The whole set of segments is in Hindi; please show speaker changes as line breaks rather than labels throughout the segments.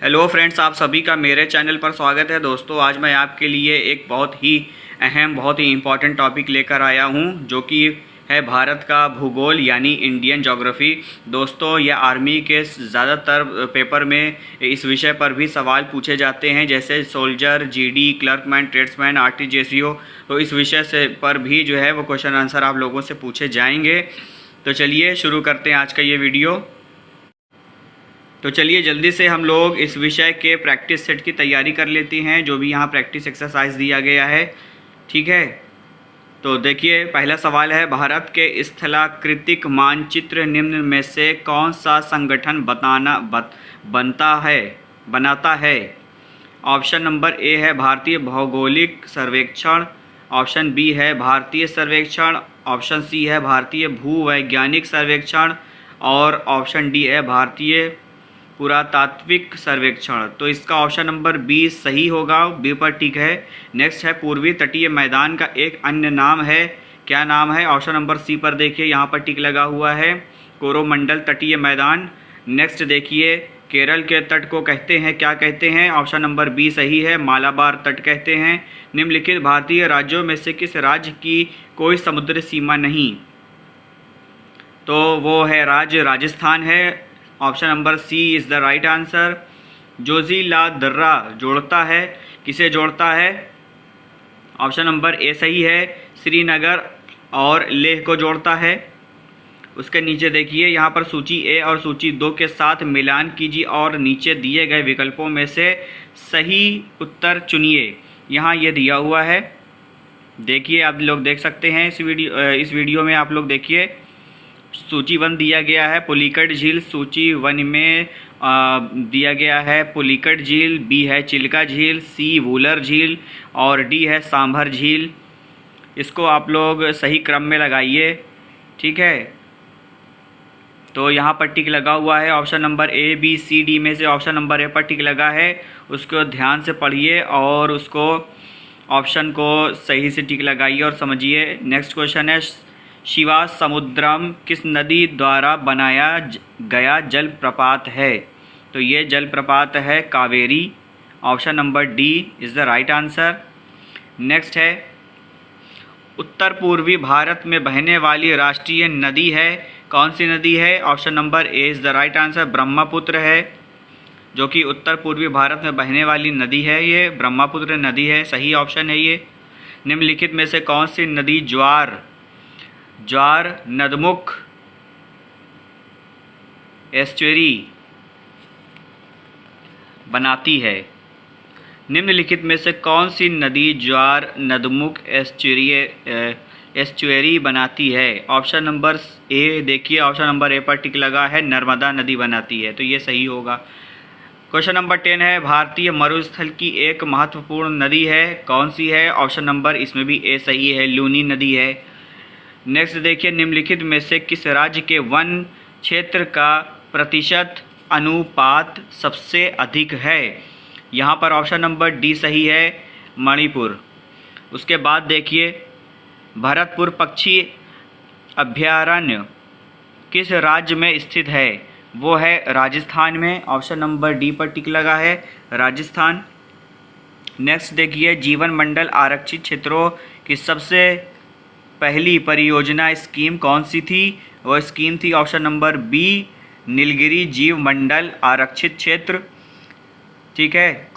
हेलो फ्रेंड्स, आप सभी का मेरे चैनल पर स्वागत है। दोस्तों, आज मैं आपके लिए एक बहुत ही अहम, बहुत ही इम्पॉर्टेंट टॉपिक लेकर आया हूं, जो कि है भारत का भूगोल यानी इंडियन ज्योग्राफी। दोस्तों, यह आर्मी के ज़्यादातर पेपर में इस विषय पर भी सवाल पूछे जाते हैं, जैसे सोल्जर, जीडी, क्लर्कमैन, ट्रेड्समैन, आरटीजीएसईओ। तो इस विषय से पर भी जो है वो क्वेश्चन आंसर आप लोगों से पूछे जाएंगे। तो चलिए शुरू करते हैं आज का ये वीडियो। तो चलिए जल्दी से हम लोग इस विषय के प्रैक्टिस सेट की तैयारी कर लेते हैं, जो भी यहाँ प्रैक्टिस एक्सरसाइज दिया गया है। ठीक है, तो देखिए पहला सवाल है, भारत के स्थलाकृतिक मानचित्र निम्न में से कौन सा संगठन बनाता है। ऑप्शन नंबर ए है भारतीय भौगोलिक सर्वेक्षण, ऑप्शन बी है भारतीय सर्वेक्षण, ऑप्शन सी है भारतीय भूवैज्ञानिक सर्वेक्षण और ऑप्शन डी है भारतीय पुरातात्विक सर्वेक्षण। तो इसका ऑप्शन नंबर बी सही होगा, बी पर टिक है। नेक्स्ट है पूर्वी तटीय मैदान का एक अन्य नाम है, क्या नाम है। ऑप्शन नंबर सी पर देखिए, यहाँ पर टिक लगा हुआ है, कोरोमंडल तटीय मैदान। नेक्स्ट देखिए, केरल के तट को कहते हैं, क्या कहते हैं। ऑप्शन नंबर बी सही है, मालाबार तट कहते हैं। निम्नलिखित भारतीय राज्यों में से किस राज्य की कोई समुद्री सीमा नहीं, तो वो है राज्य राजस्थान है। Option number C is the right answer. Zojila दर्रा जोड़ता है, किसे जोड़ता है। ऑप्शन नंबर ए सही है, श्रीनगर और लेह को जोड़ता है। उसके नीचे देखिए, यहाँ पर सूची ए और सूची 2 के साथ मिलान कीजिए और नीचे दिए गए विकल्पों में से सही उत्तर चुनिए। यहाँ ये दिया हुआ है, देखिए आप लोग देख सकते हैं इस वीडियो में आप लोग देखिए। सूची 1 दिया गया है पुलिकट झील, सूची 1 में दिया गया है पुलिकट झील, बी है चिल्का झील, सी वूलर झील और डी है सांभर झील। इसको आप लोग सही क्रम में लगाइए, ठीक है। तो यहाँ पर टिक लगा हुआ है, option number A B C D में से ऑप्शन नंबर ए पर टिक लगा है। उसको ध्यान से पढ़िए और उसको ऑप्शन को सही से टिक लगाइए और समझिए। नेक्स्ट क्वेश्चन है, शिवा समुद्रम किस नदी द्वारा बनाया गया जलप्रपात है। तो ये जलप्रपात है Kaveri. Option number D is the right answer. Next है, उत्तर पूर्वी भारत में बहने वाली राष्ट्रीय नदी है, कौन सी नदी है। Option number A is the right answer, Brahmaputra है, जो कि उत्तर पूर्वी भारत में बहने वाली नदी है। ये ब्रह्मपुत्र नदी है, सही ऑप्शन है ये। निम्नलिखित में से कौन सी नदी ज्वार नदमुख एस्चुरी बनाती है। निम्नलिखित में से कौन सी नदी ज्वार नदमुख एस्चुरी बनाती है। ऑप्शन नंबर ए देखिए, ऑप्शन नंबर ए पर टिक लगा है, नर्मदा नदी बनाती है, तो ये सही होगा। क्वेश्चन नंबर 10 है, भारतीय मरुस्थल की एक महत्वपूर्ण नदी है, कौन सी है। ऑप्शन नंबर इसमें भी ए सही है, लूनी नदी है। नेक्स्ट देखिए, निम्नलिखित में से किस राज्य के वन क्षेत्र का प्रतिशत अनुपात सबसे अधिक है। यहाँ पर ऑप्शन नंबर डी सही है, मणिपुर। उसके बाद देखिए, भरतपुर पक्षी अभयारण्य किस राज्य में स्थित है, वो है राजस्थान में। ऑप्शन नंबर डी पर टिक लगा है, राजस्थान। नेक्स्ट देखिए, जीवन मंडल आरक्षित क्षेत्रों की सबसे पहली परियोजना स्कीम कौन सी थी। वह स्कीम थी ऑप्शन नंबर बी, नीलगिरी जीव मंडल आरक्षित क्षेत्र, ठीक है।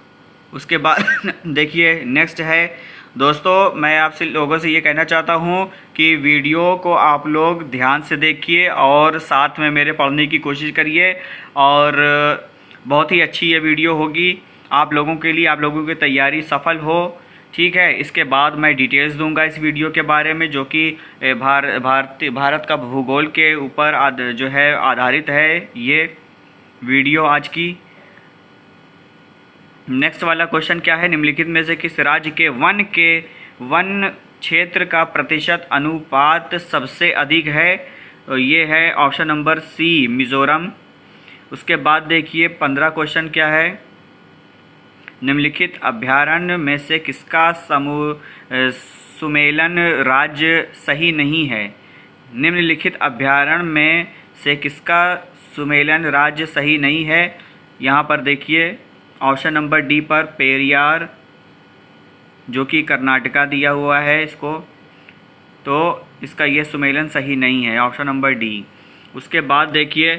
उसके बाद देखिए नेक्स्ट है, दोस्तों मैं आपसे लोगों से ये कहना चाहता हूँ कि वीडियो को आप लोग ध्यान से देखिए और साथ में मेरे पढ़ने की कोशिश करिए, और बहुत ही अच्छी ये वीडियो होगी आप लोगों के लिए, आप लोगों की तैयारी सफल हो, ठीक है। इसके बाद मैं डिटेल्स दूंगा इस वीडियो के बारे में, जो कि भारत का भूगोल के ऊपर जो है आधारित है ये वीडियो आज की। नेक्स्ट वाला क्वेश्चन क्या है, निम्नलिखित में से किस राज्य के वन क्षेत्र का प्रतिशत अनुपात सबसे अधिक है। तो ये है ऑप्शन नंबर सी, मिज़ोरम। उसके बाद देखिए 15 क्वेश्चन क्या है, निम्नलिखित अभयारण्य में से किसका सुमेलन राज्य सही नहीं है। निम्नलिखित अभयारण्य में से किसका सुमेलन राज्य सही नहीं है। यहाँ पर देखिए ऑप्शन नंबर डी पर पेरियार, जो कि कर्नाटका दिया हुआ है इसको, तो इसका ये सुमेलन सही नहीं है, ऑप्शन नंबर डी। उसके बाद देखिए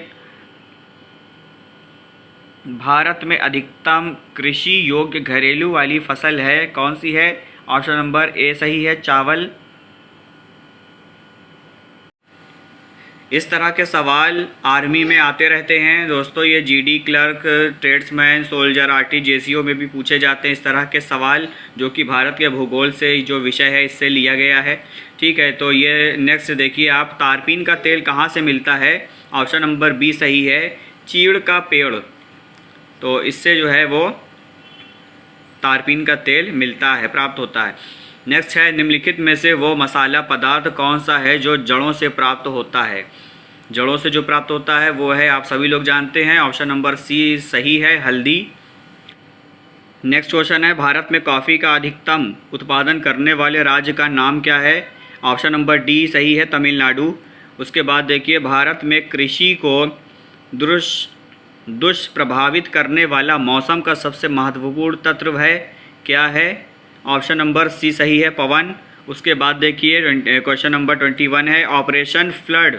भारत में अधिकतम कृषि योग्य घरेलू वाली फसल है कौन सी है, ऑप्शन नंबर ए सही है, चावल। इस तरह के सवाल आर्मी में आते रहते हैं दोस्तों, ये GD clerk, tradesman, soldier, RT, JCO में भी पूछे जाते हैं इस तरह के सवाल, जो कि भारत के भूगोल से जो विषय है इससे लिया गया है। ठीक है, तो ये नेक्स्ट देखिए आप, तारपीन का तेल कहाँ से मिलता है, ऑप्शन नंबर बी सही है, चीड़ का पेड़, तो इससे जो है वो तारपीन का तेल मिलता है, प्राप्त होता है। नेक्स्ट है निम्नलिखित में से वो मसाला पदार्थ कौन सा है जो जड़ों से प्राप्त होता है। जड़ों से जो प्राप्त होता है वो है, आप सभी लोग जानते हैं, ऑप्शन नंबर सी सही है, हल्दी। नेक्स्ट क्वेश्चन है भारत में कॉफ़ी का अधिकतम उत्पादन करने वाले राज्य का नाम क्या है, ऑप्शन नंबर डी सही है, तमिलनाडु। उसके बाद देखिए भारत में कृषि को दुष्प्रभावित करने वाला मौसम का सबसे महत्वपूर्ण तत्व है क्या है, ऑप्शन नंबर सी सही है, पवन। उसके बाद देखिए क्वेश्चन नंबर 21 है, ऑपरेशन फ्लड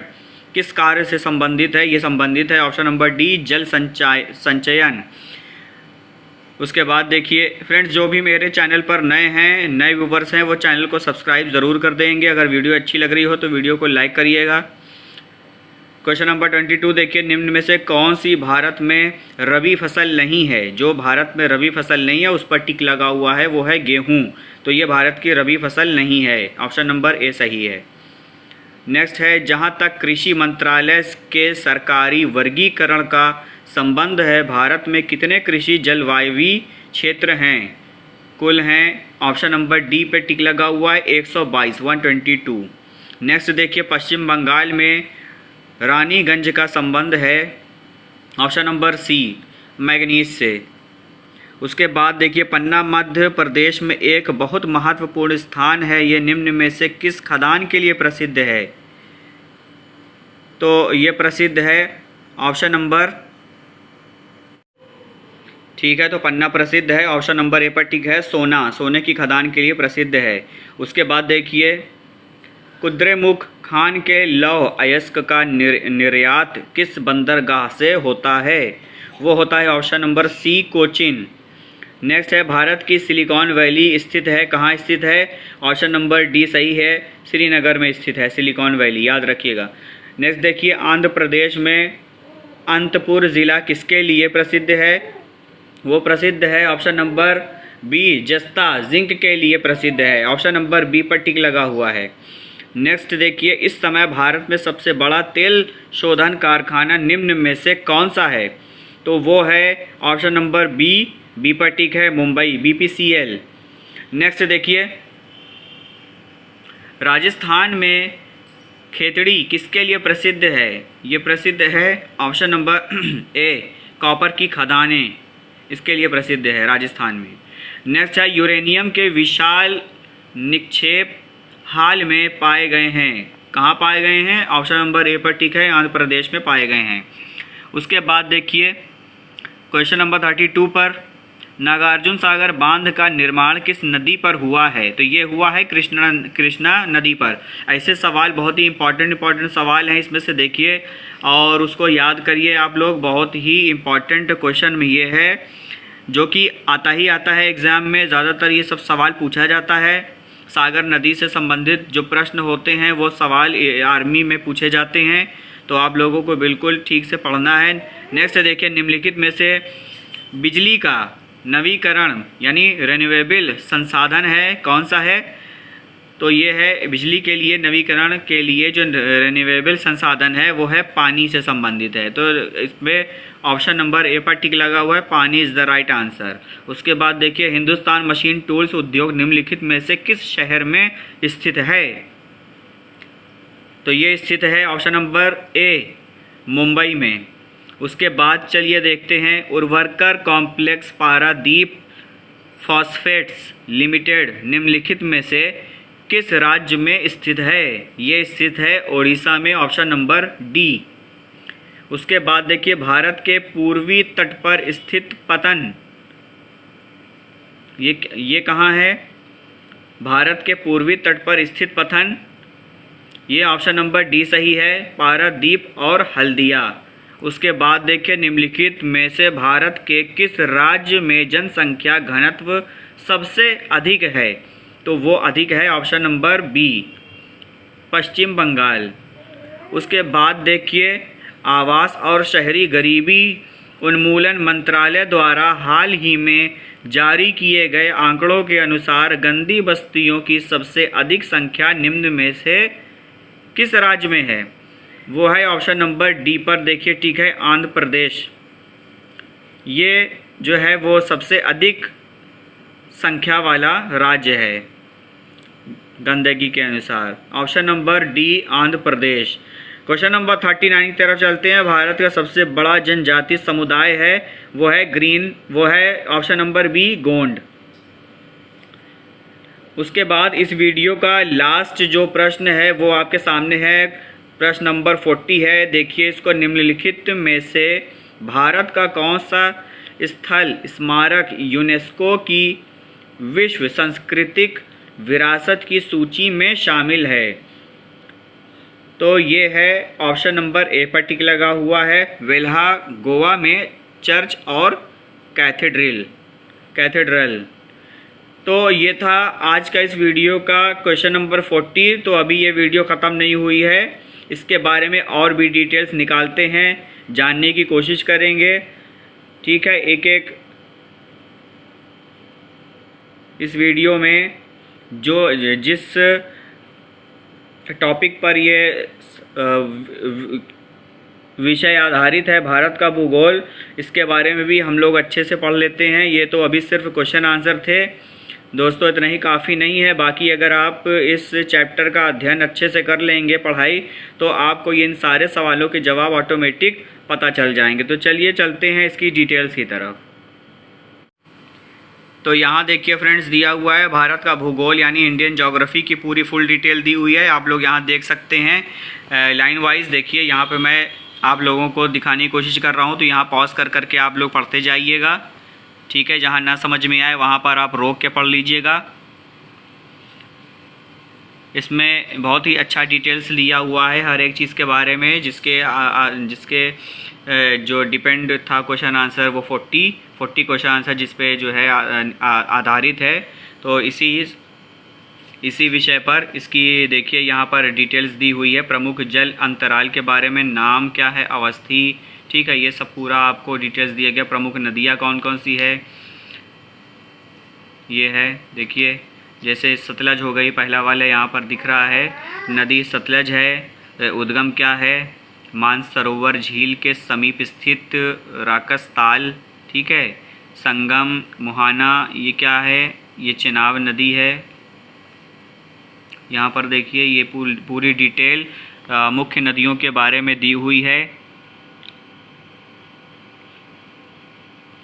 किस कार्य से संबंधित है, ये संबंधित है, ऑप्शन नंबर डी, जल संचयन। उसके बाद देखिए फ्रेंड्स, जो भी मेरे चैनल पर नए हैं, नए व्यूवर्स हैं, वो चैनल को सब्सक्राइब ज़रूर कर देंगे। अगर वीडियो अच्छी लग रही हो तो वीडियो को लाइक करिएगा। क्वेश्चन नंबर 22 देखिए, निम्न में से कौन सी भारत में रबी फसल नहीं है, जो भारत में रबी फसल नहीं है उस पर टिक लगा हुआ है वो है गेहूं, तो ये भारत की रबी फसल नहीं है, ऑप्शन नंबर ए सही है। नेक्स्ट है, जहां तक कृषि मंत्रालय के सरकारी वर्गीकरण का संबंध है, भारत में कितने कृषि जलवायु क्षेत्र हैं, कुल हैं, ऑप्शन नंबर डी पे टिक लगा हुआ है, 122, 122। नेक्स्ट देखिए, पश्चिम बंगाल में रानीगंज का संबंध है, ऑप्शन नंबर सी, मैग्नीज से। उसके बाद देखिए पन्ना मध्य प्रदेश में एक बहुत महत्वपूर्ण स्थान है, ये निम्न में से किस खदान के लिए प्रसिद्ध है, तो ये प्रसिद्ध है ऑप्शन नंबर, ठीक है, तो पन्ना प्रसिद्ध है, ऑप्शन नंबर ए पर टिक है, सोने की खदान के लिए प्रसिद्ध है। उसके बाद देखिए कुद्रेमुख खान के लौह अयस्क का निर्यात किस बंदरगाह से होता है, वो होता है option number C, Cochin. Next है, भारत की सिलिकॉन वैली स्थित है, कहाँ स्थित है, ऑप्शन नंबर डी सही है, श्रीनगर में स्थित है सिलिकॉन वैली, याद रखिएगा। नेक्स्ट देखिए, आंध्र प्रदेश में अनंतपुर ज़िला किसके लिए प्रसिद्ध है, वो प्रसिद्ध है ऑप्शन नंबर बी, जस्ता जिंक के लिए प्रसिद्ध है, ऑप्शन नंबर बी पर टिक लगा हुआ है। नेक्स्ट देखिए, इस समय भारत में सबसे बड़ा तेल शोधन कारखाना निम्न में से कौन सा है, तो वो है ऑप्शन नंबर बी पर टिक है, मुंबई, BPCL। नेक्स्ट देखिए, राजस्थान में खेतड़ी किसके लिए प्रसिद्ध है, ये प्रसिद्ध है ऑप्शन नंबर ए, कॉपर की खदानें इसके लिए प्रसिद्ध है राजस्थान में। नेक्स्ट है, यूरेनियम के विशाल निक्षेप हाल में पाए गए हैं, कहाँ पाए गए हैं, ऑप्शन नंबर ए पर टिक है, आंध्र प्रदेश में पाए गए हैं। उसके बाद देखिए क्वेश्चन नंबर 32 पर, नागार्जुन सागर बांध का निर्माण किस नदी पर हुआ है, तो ये हुआ है कृष्णा नदी पर। ऐसे सवाल बहुत ही इंपॉर्टेंट सवाल हैं इसमें से देखिए और उसको याद करिए आप लोग, बहुत ही इम्पॉर्टेंट क्वेश्चन में ये है जो कि आता है एग्ज़ाम में, ज़्यादातर ये सब सवाल पूछा जाता है। सागर नदी से संबंधित जो प्रश्न होते हैं वो सवाल आर्मी में पूछे जाते हैं, तो आप लोगों को बिल्कुल ठीक से पढ़ना है। नेक्स्ट देखिए, निम्नलिखित में से बिजली का नवीकरण यानी रिन्यूएबल संसाधन है कौन सा है, तो ये है बिजली के लिए नवीकरण के लिए जो रिन्यूएबल संसाधन है वो है पानी से संबंधित है, तो इसमें ऑप्शन नंबर ए पर टिक लगा हुआ है, पानी इज़ द राइट आंसर। उसके बाद देखिए, हिंदुस्तान मशीन टूल्स उद्योग निम्नलिखित में से किस शहर में स्थित है, तो ये स्थित है ऑप्शन नंबर ए, मुंबई में। उसके बाद चलिए देखते हैं, उर्वरकर कॉम्प्लेक्स पारादीप फॉस्फेट्स लिमिटेड निम्नलिखित में से किस राज्य में स्थित है, ये स्थित है ओडिशा में, ऑप्शन नंबर डी। उसके बाद देखिए, भारत के पूर्वी तट पर स्थित पतन ये कहाँ है? भारत के पूर्वी तट पर स्थित पतन। ये ऑप्शन नंबर डी सही है, पारादीप और हल्दिया। उसके बाद देखिए, निम्नलिखित में से भारत के किस राज्य में जनसंख्या घनत्व सबसे अधिक है? तो वो अधिक है ऑप्शन नंबर बी, पश्चिम बंगाल। उसके बाद देखिए, आवास और शहरी गरीबी उन्मूलन मंत्रालय द्वारा हाल ही में जारी किए गए आंकड़ों के अनुसार गंदी बस्तियों की सबसे अधिक संख्या निम्न में से किस राज्य में है? वो है ऑप्शन नंबर डी पर देखिए, ठीक है, आंध्र प्रदेश। ये जो है वो सबसे अधिक संख्या वाला राज्य है गंदगी के अनुसार। Option number D, Andhra Pradesh. Question number 39 की तरफ चलते हैं। भारत का सबसे बड़ा जनजाति समुदाय है, वो है ऑप्शन नंबर बी, गोंड। उसके बाद इस वीडियो का लास्ट जो प्रश्न है वो आपके सामने है, प्रश्न नंबर 40 है। देखिए इसको, निम्नलिखित में से भारत का कौन सा स्थल स्मारक यूनेस्को की विश्व सांस्कृतिक विरासत की सूची में शामिल है? तो ये है ऑप्शन नंबर ए पर टिक लगा हुआ है, वेल्हा, गोवा में चर्च और कैथेड्रल। तो ये था आज का इस वीडियो का क्वेश्चन नंबर 40। तो अभी ये वीडियो ख़त्म नहीं हुई है, इसके बारे में और भी डिटेल्स निकालते हैं, जानने की कोशिश करेंगे, ठीक है। एक एक इस वीडियो में जिस टॉपिक पर ये विषय आधारित है, भारत का भूगोल, इसके बारे में भी हम लोग अच्छे से पढ़ लेते हैं। ये तो अभी सिर्फ क्वेश्चन आंसर थे दोस्तों, इतना ही काफ़ी नहीं है। बाकी अगर आप इस चैप्टर का अध्ययन अच्छे से कर लेंगे पढ़ाई, तो आपको इन सारे सवालों के जवाब ऑटोमेटिक पता चल जाएंगे। तो चलिए चलते हैं इसकी डिटेल्स की तरफ। तो यहाँ देखिए फ्रेंड्स, दिया हुआ है भारत का भूगोल यानी इंडियन ज्योग्राफी की पूरी फुल डिटेल दी हुई है। आप लोग यहाँ देख सकते हैं लाइन वाइज। देखिए यहाँ पे मैं आप लोगों को दिखाने की कोशिश कर रहा हूँ, तो यहाँ पॉज कर करके आप लोग पढ़ते जाइएगा, ठीक है। जहाँ ना समझ में आए वहाँ पर आप रोक के पढ़ लीजिएगा। इसमें बहुत ही अच्छा डिटेल्स लिया हुआ है हर एक चीज़ के बारे में, जिसके जो डिपेंड था क्वेश्चन आंसर, वो 40 क्वेश्चन आंसर जिस पे जो है आधारित है। तो इसी विषय पर इसकी देखिए यहाँ पर डिटेल्स दी हुई है। प्रमुख जल अंतराल के बारे में, नाम क्या है, अवस्थी, ठीक है, ये सब पूरा आपको डिटेल्स दिया गया। प्रमुख नदियाँ कौन कौन सी है, ये है देखिए, जैसे सतलज हो गई, पहला वाला यहाँ पर दिख रहा है, नदी सतलज है। उद्गम क्या है, मानसरोवर झील के समीप स्थित राकस ताल, ठीक है। संगम मुहाना, ये क्या है, ये चेनाब नदी है। यहाँ पर देखिए ये पूरी डिटेल मुख्य नदियों के बारे में दी हुई है।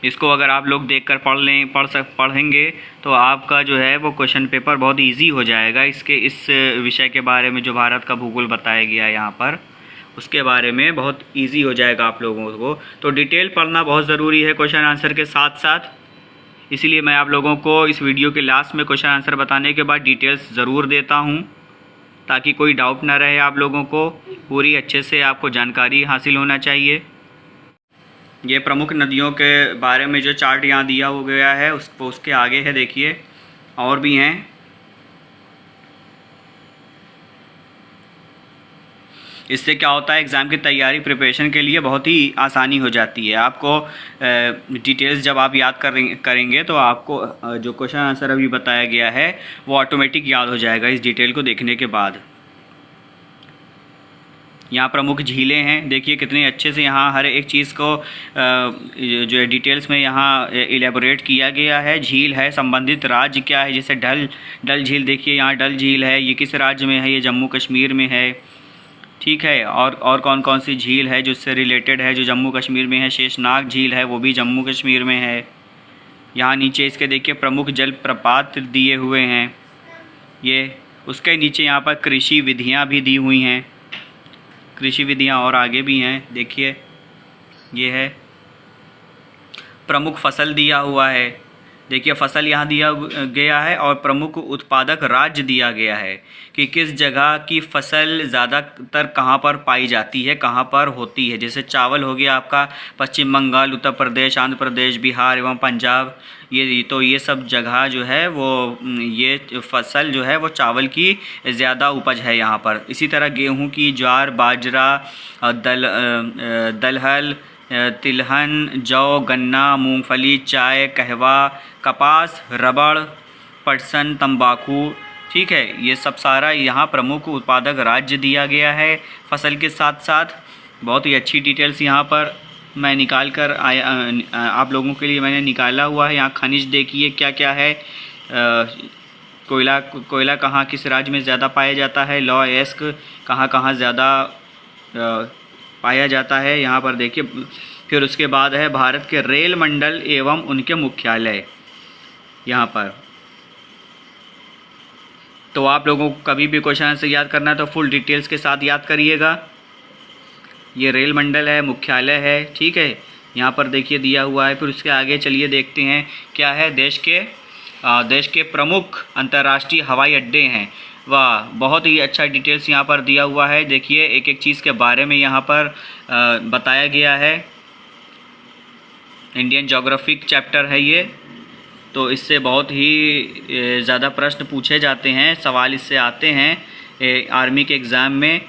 इसको अगर आप लोग देखकर पढ़ेंगे तो आपका जो है वो क्वेश्चन पेपर बहुत इजी हो जाएगा। इस विषय के बारे में जो भारत का भूगोल बताया गया है यहाँ पर, उसके बारे में बहुत इजी हो जाएगा आप लोगों को। तो डिटेल पढ़ना बहुत ज़रूरी है क्वेश्चन आंसर के साथ साथ, इसलिए मैं आप लोगों को इस वीडियो के लास्ट में क्वेश्चन आंसर बताने के बाद डिटेल्स ज़रूर देता हूँ, ताकि कोई डाउट ना रहे आप लोगों को। पूरी अच्छे से आपको जानकारी हासिल होना चाहिए। ये प्रमुख नदियों के बारे में जो चार्ट यहाँ दिया हो गया है उसके आगे है, देखिए और भी हैं। इससे क्या होता है, एग्ज़ाम की तैयारी प्रिपरेशन के लिए बहुत ही आसानी हो जाती है। आपको डिटेल्स जब आप याद करेंगे तो आपको जो क्वेश्चन आंसर अभी बताया गया है वो ऑटोमेटिक याद हो जाएगा इस डिटेल को देखने के बाद। यहाँ प्रमुख झीलें हैं, देखिए कितने अच्छे से यहाँ हर एक चीज़ को जो डिटेल्स में यहाँ इलेबोरेट किया गया है। झील है, संबंधित राज्य क्या है, जैसे डल झील, देखिए यहाँ डल झील है, ये किस राज्य में है, ये जम्मू कश्मीर में है, ठीक है। और कौन कौन सी झील है जो इससे रिलेटेड है, जो जम्मू कश्मीर में है, शेषनाग झील है, वो भी जम्मू कश्मीर में है। यहाँ नीचे इसके देखिए प्रमुख जल प्रपात दिए हुए हैं, ये उसके नीचे यहाँ पर कृषि विधियाँ भी दी हुई हैं, कृषि विधियाँ और आगे भी हैं, देखिए ये है। प्रमुख फसल दिया हुआ है, देखिए फसल यहाँ दिया गया है और प्रमुख उत्पादक राज्य दिया गया है कि किस जगह की फसल ज़्यादातर कहाँ पर पाई जाती है, कहाँ पर होती है। जैसे चावल हो गया आपका पश्चिम बंगाल, उत्तर प्रदेश, आंध्र प्रदेश, बिहार एवं पंजाब, ये सब जगह जो है वो ये फसल जो है वो चावल की ज़्यादा उपज है यहाँ पर। इसी तरह गेहूँ की, ज्वार, बाजरा, दलहन, तिलहन, जौ, गन्ना, मूंगफली, चाय, कहवा, कपास, रबड़, पटसन, तंबाकू, ठीक है, ये सब सारा यहाँ प्रमुख उत्पादक राज्य दिया गया है फसल के साथ साथ। बहुत ही अच्छी डिटेल्स यहाँ पर मैं निकाल कर आया, आप लोगों के लिए मैंने निकाला हुआ है। यहाँ खनिज देखिए क्या क्या है। कोयला कहाँ किस राज्य में ज़्यादा पाया जाता है, लौह अयस्क कहाँ कहाँ ज़्यादा पाया जाता है, यहाँ पर देखिए। फिर उसके बाद है भारत के रेल मंडल एवं उनके मुख्यालय यहाँ पर। तो आप लोगों को कभी भी क्वेश्चन आंसर याद करना है तो फुल डिटेल्स के साथ याद करिएगा। ये रेल मंडल है, मुख्यालय है, ठीक है, यहाँ पर देखिए दिया हुआ है। फिर उसके आगे चलिए देखते हैं क्या है। देश के प्रमुख अंतर्राष्ट्रीय हवाई अड्डे हैं। वाह, बहुत ही अच्छा डिटेल्स यहाँ पर दिया हुआ है। देखिए एक एक चीज़ के बारे में यहाँ पर बताया गया है। इंडियन ज्योग्राफिक चैप्टर है ये, तो इससे बहुत ही ज़्यादा प्रश्न पूछे जाते हैं, सवाल इससे आते हैं आर्मी के एग्ज़ाम में,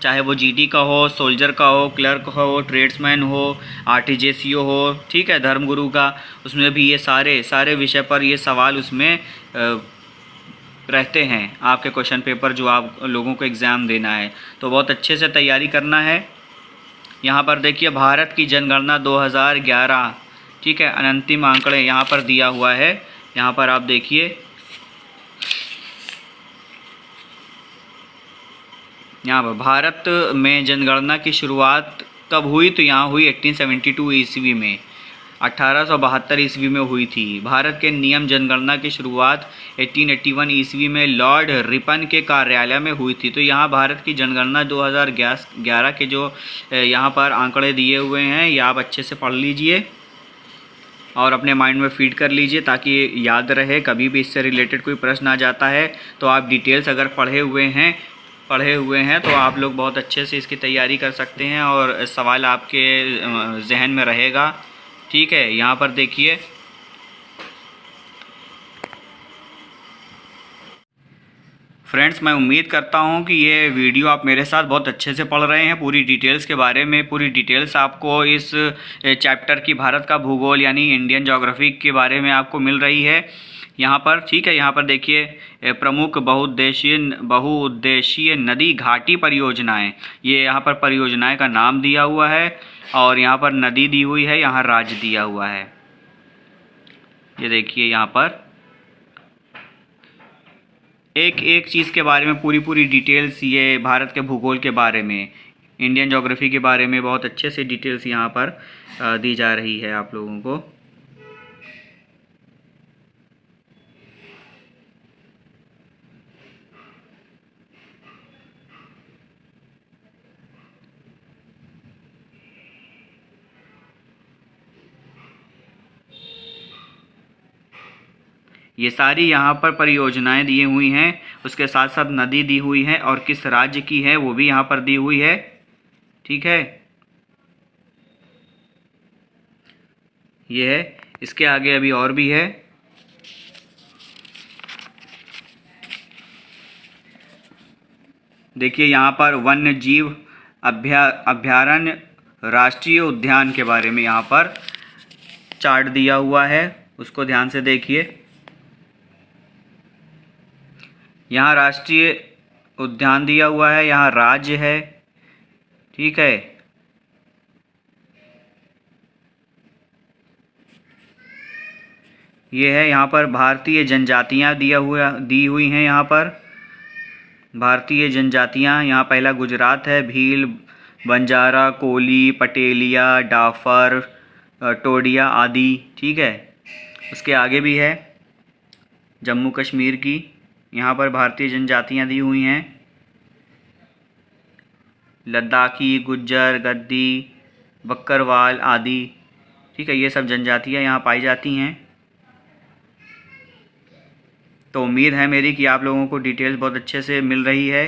चाहे वो जीडी का हो, सोल्जर का हो, क्लर्क हो, ट्रेड्समैन हो, आरटीजेसीओ हो, ठीक है, धर्मगुरु का, उसमें भी ये सारे विषय पर ये सवाल उसमें रहते हैं आपके क्वेश्चन पेपर जो आप लोगों को एग्ज़ाम देना है। तो बहुत अच्छे से तैयारी करना है। यहाँ पर देखिए भारत की जनगणना 2011, ठीक है, अंतिम आंकड़े यहाँ पर दिया हुआ है। यहाँ पर आप देखिए, यहाँ पर भारत में जनगणना की शुरुआत कब हुई, तो यहाँ हुई 1872 ईस्वी में, 1872 ईस्वी में हुई थी। भारत के नियम जनगणना की शुरुआत 1881 ईस्वी में लॉर्ड रिपन के कार्यालय में हुई थी। तो यहाँ भारत की जनगणना 2011 के जो यहाँ पर आंकड़े दिए हुए हैं ये आप अच्छे से पढ़ लीजिए और अपने माइंड में फीड कर लीजिए ताकि याद रहे। कभी भी इससे रिलेटेड कोई प्रश्न आ जाता है तो आप डिटेल्स अगर पढ़े हुए हैं तो आप लोग बहुत अच्छे से इसकी तैयारी कर सकते हैं और सवाल आपके जहन में रहेगा, ठीक है। यहाँ पर देखिए फ्रेंड्स, मैं उम्मीद करता हूँ कि ये वीडियो आप मेरे साथ बहुत अच्छे से पढ़ रहे हैं। पूरी डिटेल्स के बारे में, पूरी डिटेल्स आपको इस चैप्टर की भारत का भूगोल यानी इंडियन ज्योग्राफी के बारे में आपको मिल रही है यहाँ पर, ठीक है। यहाँ पर देखिए प्रमुख बहुउद्देशीय नदी घाटी परियोजनाएं, ये यहाँ पर परियोजनाएं का नाम दिया हुआ है और यहाँ पर नदी दी हुई है, यहाँ राज्य दिया हुआ है। ये देखिए यहाँ पर एक एक चीज़ के बारे में पूरी डिटेल्स, ये भारत के भूगोल के बारे में, इंडियन ज्योग्राफी के बारे में बहुत अच्छे से डिटेल्स यहाँ पर दी जा रही है आप लोगों को। ये सारी यहाँ पर परियोजनाएं दी हुई हैं, उसके साथ साथ नदी दी हुई है और किस राज्य की है वो भी यहाँ पर दी हुई है, ठीक है। ये है, इसके आगे अभी और भी है। देखिए यहाँ पर वन्य जीव अभ्यारण्य राष्ट्रीय उद्यान के बारे में यहाँ पर चार्ट दिया हुआ है, उसको ध्यान से देखिए। यहाँ राष्ट्रीय उद्यान दिया हुआ है, यहाँ राज्य है, ठीक है। ये है यहाँ पर भारतीय जनजातियाँ दी हुई हैं। यहाँ पर भारतीय जनजातियाँ, यहाँ पहला गुजरात है, भील, बंजारा, कोली, पटेलिया, डाफर, टोडिया आदि, ठीक है। उसके आगे भी है जम्मू कश्मीर की, यहाँ पर भारतीय जनजातियाँ दी हुई हैं, लद्दाखी, गुज्जर, गद्दी, बक्करवाल आदि, ठीक है, ये सब जनजातियाँ यहाँ पाई जाती हैं। तो उम्मीद है मेरी कि आप लोगों को डिटेल्स बहुत अच्छे से मिल रही है।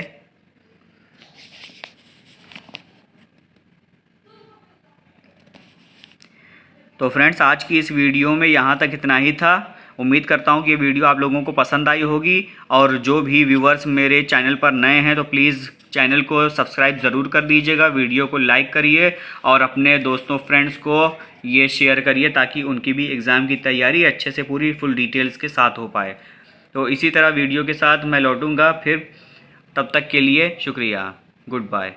तो फ्रेंड्स, आज की इस वीडियो में यहाँ तक इतना ही था। उम्मीद करता हूँ कि ये वीडियो आप लोगों को पसंद आई होगी, और जो भी व्यूवर्स मेरे चैनल पर नए हैं तो प्लीज़ चैनल को सब्सक्राइब ज़रूर कर दीजिएगा, वीडियो को लाइक करिए और अपने दोस्तों फ्रेंड्स को ये शेयर करिए ताकि उनकी भी एग्ज़ाम की तैयारी अच्छे से पूरी फुल डिटेल्स के साथ हो पाए। तो इसी तरह वीडियो के साथ मैं लौटूंगा फिर, तब तक के लिए शुक्रिया, गुड बाय।